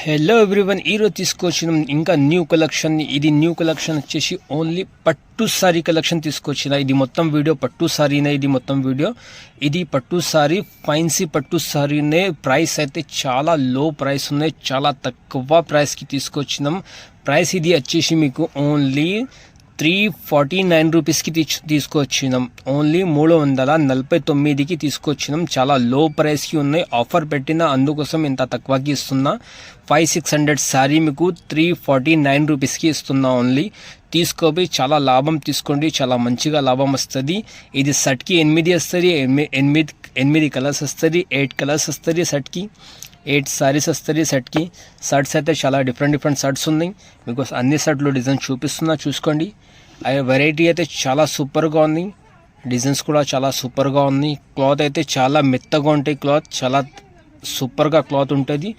Hello everyone, ఈరోజు తీసుకొచ్చిన ఇంకా న్యూ కలెక్షన్. ఇది న్యూ కలెక్షన్ వచ్చేసి ఓన్లీ పట్టు సారీ కలెక్షన్ తీసుకొచ్చిన. ఇది మొత్తం వీడియో పట్టు సారీనే. ఇది పట్టు సారీ, ఫైన్సీ పట్టు సారీనే. ప్రైస్ అయితే చాలా లో ప్రైస్ ఉన్నాయి, చాలా తక్కువ ప్రైస్కి తీసుకొచ్చినాం. ప్రైస్ ఇది వచ్చేసి మీకు ఓన్లీ 349 రూపీస్కి తీసుకొచ్చినాం. ఓన్లీ 349కి తీసుకొచ్చినాం. చాలా లో ప్రైస్కి ఉన్నాయి. ఆఫర్ పెట్టిన అందుకోసం ఇంత తక్కువకి ఇస్తున్నా. 500-600 శారీ మీకు 349 రూపీస్కి ఇస్తున్నా. ఓన్లీ తీసుకోపోయి చాలా లాభం తీసుకోండి, చాలా మంచిగా లాభం వస్తుంది. ఇది షర్ట్కి 8 వస్తుంది, 8 కలర్స్ వస్తుంది, 8 కలర్స్ వస్తుంది షర్ట్కి. 8 సారీస్ వస్తుంది షర్ట్కి. షర్ట్స్ అయితే చాలా డిఫరెంట్ షర్ట్స్ ఉన్నాయి. మీకు అన్ని షర్ట్లు డిజైన్ చూపిస్తున్నా, చూసుకోండి. వెరైటీ అయితే చాలా సూపర్గా ఉంది, డిజైన్స్ కూడా చాలా సూపర్గా ఉంది. క్లాత్ అయితే చాలా మెత్తగా ఉంటాయి, క్లాత్ చాలా సూపర్గా క్లాత్ ఉంటుంది.